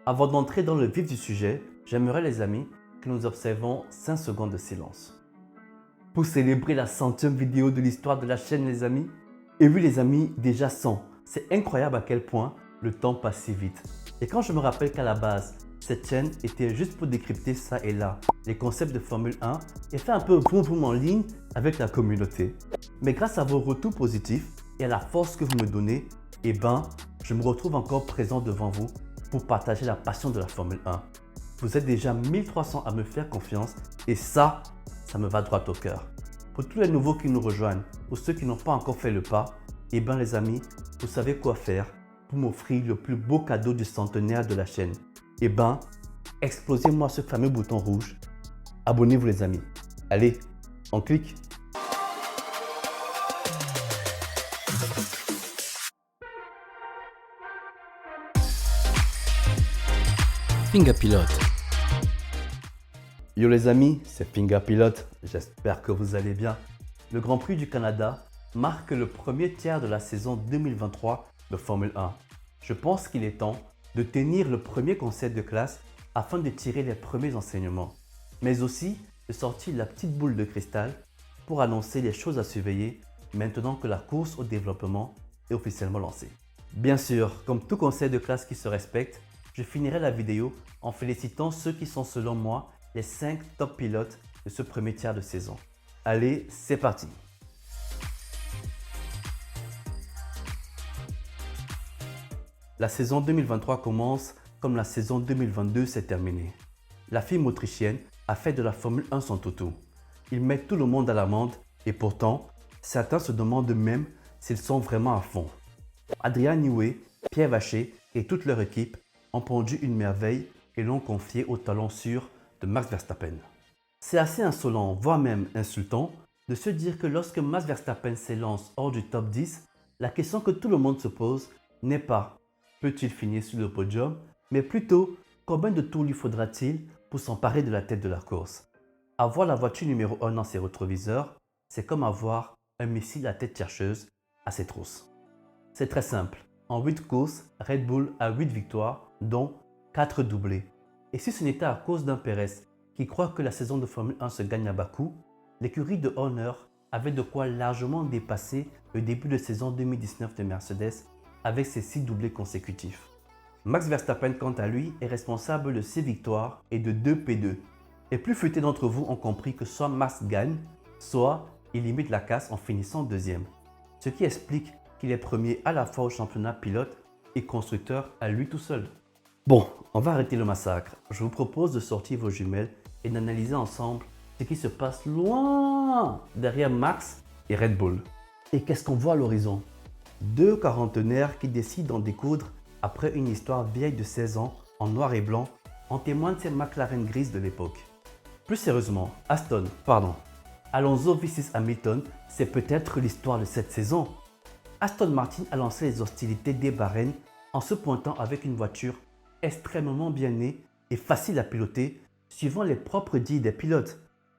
Avant d'entrer dans le vif du sujet, j'aimerais les amis que nous observons 5 secondes de silence. Pour célébrer la 100e vidéo de l'histoire de la chaîne les amis. Et oui les amis, déjà 100. C'est incroyable à quel point le temps passe si vite. Et quand je me rappelle qu'à la base, cette chaîne était juste pour décrypter ça et là, les concepts de Formule 1 et faire un peu vroom vroom en ligne avec la communauté. Mais grâce à vos retours positifs et à la force que vous me donnez, je me retrouve encore présent devant vous pour partager la passion de la Formule 1. Vous êtes déjà 1300 à me faire confiance et ça me va droit au cœur. Pour tous les nouveaux qui nous rejoignent ou ceux qui n'ont pas encore fait le pas, les amis, vous savez quoi faire pour m'offrir le plus beau cadeau du centenaire de la chaîne. Explosez-moi ce fameux bouton rouge. Abonnez-vous les amis. Allez, on clique. Finga Pilote. Yo les amis, c'est Finga Pilote, j'espère que vous allez bien. Le Grand Prix du Canada marque le premier tiers de la saison 2023 de Formule 1. Je pense qu'il est temps de tenir le premier conseil de classe afin de tirer les premiers enseignements, mais aussi de sortir la petite boule de cristal pour annoncer les choses à surveiller maintenant que la course au développement est officiellement lancée. Bien sûr, comme tout conseil de classe qui se respecte, je finirai la vidéo en félicitant ceux qui sont selon moi les 5 top pilotes de ce premier tiers de saison. Allez, c'est parti! La saison 2023 commence comme la saison 2022 s'est terminée. La firme autrichienne a fait de la Formule 1 son toutou. Ils mettent tout le monde à l'amende et pourtant, certains se demandent même s'ils sont vraiment à fond. Adrian Newey, Pierre Vacher et toute leur équipe ont pondu une merveille et l'ont confiée au talent sûr de Max Verstappen. C'est assez insolent, voire même insultant, de se dire que lorsque Max Verstappen s'élance hors du top 10, la question que tout le monde se pose n'est pas peut-il finir sur le podium, mais plutôt combien de tours lui faudra-t-il pour s'emparer de la tête de la course. Avoir la voiture numéro 1 dans ses rétroviseurs, c'est comme avoir un missile à tête chercheuse à ses trousses. C'est très simple. En 8 courses, Red Bull a 8 victoires, dont 4 doublés. Et si ce n'était à cause d'un Pérez qui croit que la saison de Formule 1 se gagne à bas coût, l'écurie de Horner avait de quoi largement dépasser le début de saison 2019 de Mercedes avec ses 6 doublés consécutifs. Max Verstappen, quant à lui, est responsable de 6 victoires et de 2 P2. Et plus futés d'entre vous ont compris que soit Max gagne, soit il limite la casse en finissant deuxième. Ce qui explique qu'il est premier à la fois au championnat pilote et constructeur à lui tout seul. Bon, on va arrêter le massacre. Je vous propose de sortir vos jumelles et d'analyser ensemble ce qui se passe loin derrière Max et Red Bull. Et qu'est-ce qu'on voit à l'horizon? Deux quarantenaires qui décident d'en découdre après une histoire vieille de 16 ans en noir et blanc en témoignent ces McLaren grises de l'époque. Plus sérieusement, Alonso vs Hamilton, c'est peut-être l'histoire de cette saison. Aston Martin a lancé les hostilités dès Bahreïn en se pointant avec une voiture extrêmement bien née et facile à piloter suivant les propres dires des pilotes.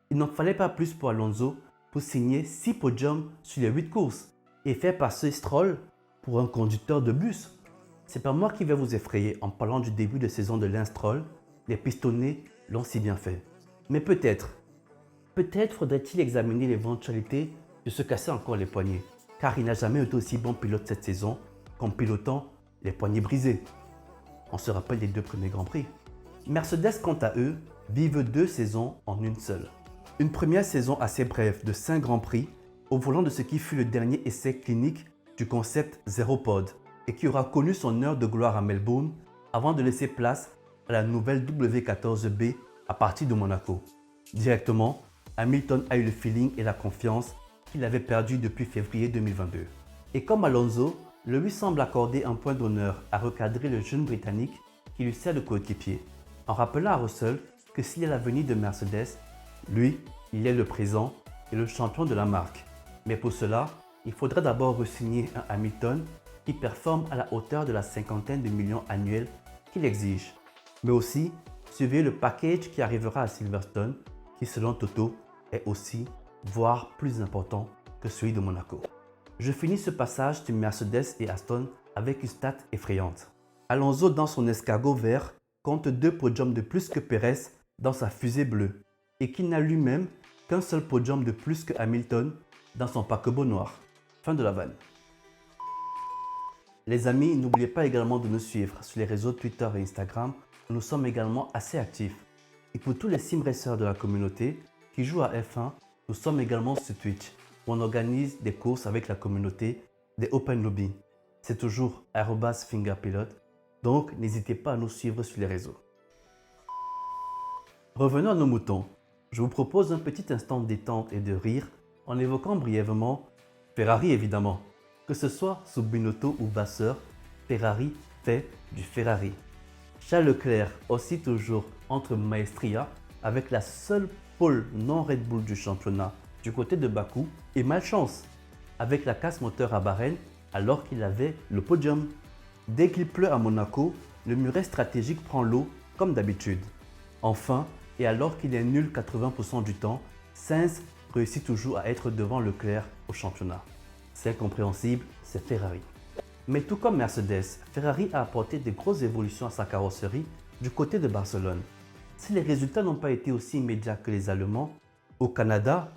Il n'en fallait pas plus pour Alonso pour signer 6 podiums sur les 8 courses et faire passer Stroll pour un conducteur de bus. C'est pas moi qui vais vous effrayer en parlant du début de saison de Lance Stroll, les pistonnés l'ont si bien fait. Mais peut-être faudrait-il examiner l'éventualité de se casser encore les poignets, car il n'a jamais été aussi bon pilote cette saison qu'en pilotant les poignets brisés. On se rappelle des 2 premiers Grands Prix. Mercedes, quant à eux, vivent 2 saisons en une seule. Une première saison assez brève de 5 Grands Prix au volant de ce qui fut le dernier essai clinique du concept Zero Pod et qui aura connu son heure de gloire à Melbourne avant de laisser place à la nouvelle W14B à partir de Monaco. Directement, Hamilton a eu le feeling et la confiance qu'il avait perdu depuis février 2022. Et comme Alonso, le lui semble accorder un point d'honneur à recadrer le jeune Britannique qui lui sert de coéquipier, en rappelant à Russell que s'il est l'avenir de Mercedes, lui, il est le présent et le champion de la marque. Mais pour cela, il faudra d'abord re-signer un Hamilton qui performe à la hauteur de la 50aine de millions annuels qu'il exige. Mais aussi, surveiller le package qui arrivera à Silverstone, qui selon Toto est aussi, voire plus important que celui de Monaco. Je finis ce passage sur Mercedes et Aston avec une stat effrayante. Alonso dans son escargot vert compte 2 podiums de plus que Pérez dans sa fusée bleue et qu'il n'a lui-même qu'un seul podium de plus que Hamilton dans son paquebot noir. Fin de la vanne. Les amis, n'oubliez pas également de nous suivre sur les réseaux Twitter et Instagram où nous sommes également assez actifs. Et pour tous les sim racers de la communauté qui jouent à F1, nous sommes également sur Twitch où on organise des courses avec la communauté des Open Lobby. C'est toujours @fingerpilot, donc n'hésitez pas à nous suivre sur les réseaux. Revenons à nos moutons. Je vous propose un petit instant de détente et de rire en évoquant brièvement Ferrari évidemment. Que ce soit sous Binotto ou Vasseur, Ferrari fait du Ferrari. Charles Leclerc aussi toujours entre Maestria avec la seule pole non Red Bull du championnat du côté de Bakou et malchance avec la casse moteur à Bahreïn alors qu'il avait le podium. Dès qu'il pleut à Monaco, le muret stratégique prend l'eau comme d'habitude. Enfin, et alors qu'il est nul 80% du temps, Sainz réussit toujours à être devant Leclerc au championnat. C'est incompréhensible, c'est Ferrari. Mais tout comme Mercedes, Ferrari a apporté de grosses évolutions à sa carrosserie du côté de Barcelone. Si les résultats n'ont pas été aussi immédiats que les Allemands, au Canada,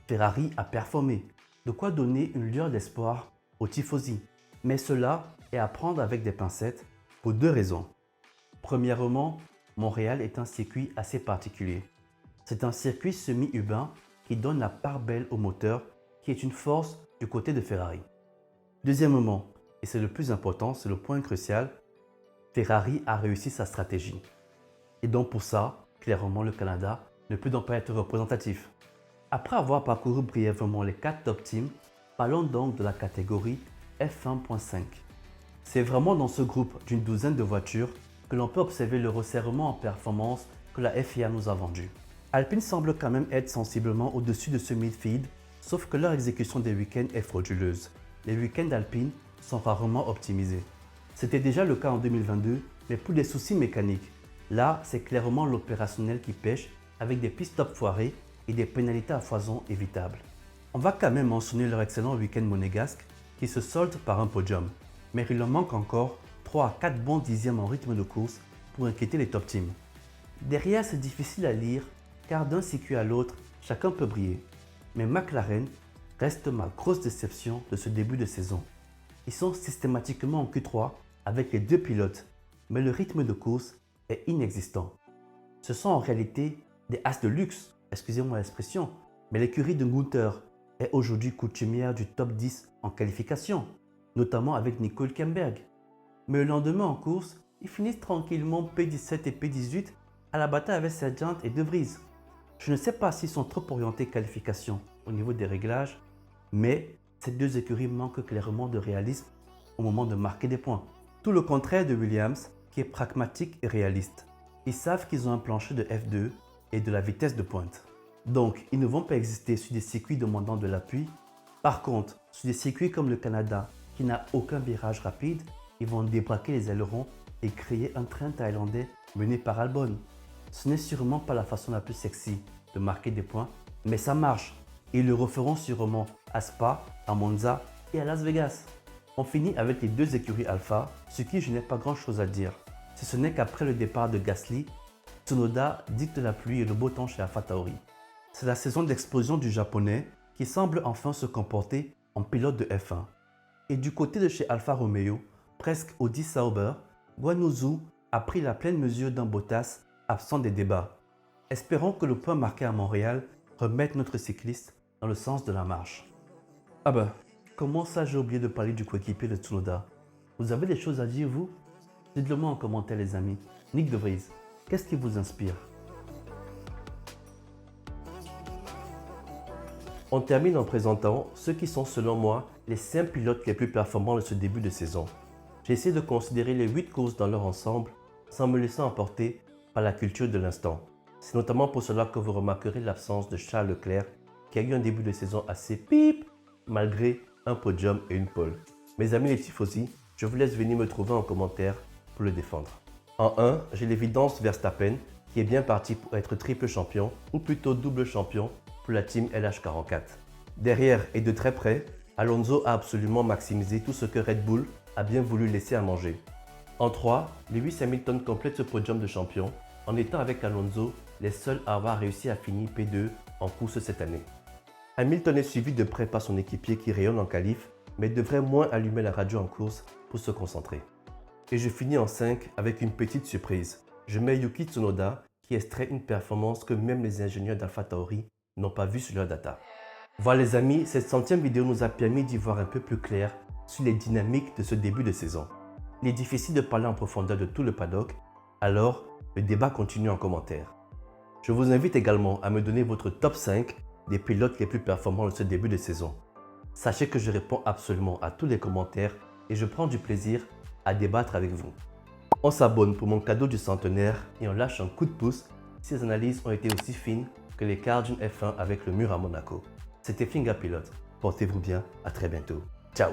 Ferrari a performé, de quoi donner une lueur d'espoir aux tifosi. Mais cela est à prendre avec des pincettes pour 2 raisons. Premièrement, Montréal est un circuit assez particulier. C'est un circuit semi-urbain qui donne la part belle au moteur, qui est une force du côté de Ferrari. Deuxièmement, et c'est le plus important, c'est le point crucial, Ferrari a réussi sa stratégie. Et donc pour ça, clairement le Canada ne peut donc pas être représentatif. Après avoir parcouru brièvement les 4 top teams, parlons donc de la catégorie F1.5. C'est vraiment dans ce groupe d'une douzaine de voitures que l'on peut observer le resserrement en performance que la FIA nous a vendu. Alpine semble quand même être sensiblement au-dessus de ce midfield, sauf que leur exécution des week-ends est frauduleuse. Les week-ends d'Alpine sont rarement optimisés. C'était déjà le cas en 2022, mais pour des soucis mécaniques. Là, c'est clairement l'opérationnel qui pêche avec des pit-stops foirés et des pénalités à foison évitables. On va quand même mentionner leur excellent week-end monégasque qui se solde par un podium, mais il leur manque encore 3 à 4 bons dixièmes en rythme de course pour inquiéter les top teams. Derrière, c'est difficile à lire car d'un circuit à l'autre, chacun peut briller. Mais McLaren reste ma grosse déception de ce début de saison. Ils sont systématiquement en Q3 avec les 2 pilotes, mais le rythme de course est inexistant. Ce sont en réalité des as de luxe, excusez-moi l'expression, mais l'écurie de Gunther est aujourd'hui coutumière du top 10 en qualification, notamment avec Nico Hülkenberg. Mais le lendemain en course, ils finissent tranquillement P17 et P18 à la bataille avec Sargent et De Vries. Je ne sais pas s'ils sont trop orientés qualification au niveau des réglages, mais ces 2 écuries manquent clairement de réalisme au moment de marquer des points. Tout le contraire de Williams qui est pragmatique et réaliste. Ils savent qu'ils ont un plancher de F2 et de la vitesse de pointe. Donc, ils ne vont pas exister sur des circuits demandant de l'appui. Par contre, sur des circuits comme le Canada qui n'a aucun virage rapide, ils vont débraquer les ailerons et créer un train thaïlandais mené par Albon. Ce n'est sûrement pas la façon la plus sexy de marquer des points, mais ça marche. Et ils le referont sûrement à Spa, à Monza et à Las Vegas. On finit avec les 2 écuries Alpha, sur qui je n'ai pas grand chose à dire. Si ce n'est qu'après le départ de Gasly, Tsunoda dicte la pluie et le beau temps chez AlphaTauri. C'est la saison d'explosion du japonais qui semble enfin se comporter en pilote de F1. Et du côté de chez Alfa Romeo, presque Audi Sauber, Guan Yu Zhou a pris la pleine mesure d'un Bottas absent des débats. Espérons que le point marqué à Montréal remette notre cycliste dans le sens de la marche. Ah bah, comment ça j'ai oublié de parler du coéquipier de Tsunoda? Vous avez des choses à dire vous? Dites-le moi en commentaire les amis. Nick De Vries, qu'est-ce qui vous inspire? On termine en présentant ceux qui sont selon moi les 5 pilotes les plus performants de ce début de saison. J'ai essayé de considérer les 8 courses dans leur ensemble sans me laisser emporter par la culture de l'instant. C'est notamment pour cela que vous remarquerez l'absence de Charles Leclerc qui a eu un début de saison assez pip malgré un podium et une pole. Mes amis les tifosi, je vous laisse venir me trouver en commentaire pour le défendre. En 1, j'ai l'évidence Verstappen qui est bien parti pour être triple champion ou plutôt double champion pour la team LH44. Derrière et de très près, Alonso a absolument maximisé tout ce que Red Bull a bien voulu laisser à manger. En 3, Lewis Hamilton complète ce podium de champion en étant avec Alonso les seuls à avoir réussi à finir P2 en course cette année. Hamilton est suivi de près par son équipier qui rayonne en qualif, mais devrait moins allumer la radio en course pour se concentrer. Et je finis en 5 avec une petite surprise. Je mets Yuki Tsunoda qui extrait une performance que même les ingénieurs d'AlphaTauri n'ont pas vue sur leur data. Voilà les amis, cette 100e vidéo nous a permis d'y voir un peu plus clair sur les dynamiques de ce début de saison. Il est difficile de parler en profondeur de tout le paddock, alors le débat continue en commentaire. Je vous invite également à me donner votre top 5 des pilotes les plus performants de ce début de saison. Sachez que je réponds absolument à tous les commentaires et je prends du plaisir à débattre avec vous. On s'abonne pour mon cadeau du centenaire et on lâche un coup de pouce si les analyses ont été aussi fines que l'écart d'une F1 avec le mur à Monaco. C'était Finga Pilote. Portez-vous bien, à très bientôt. Ciao!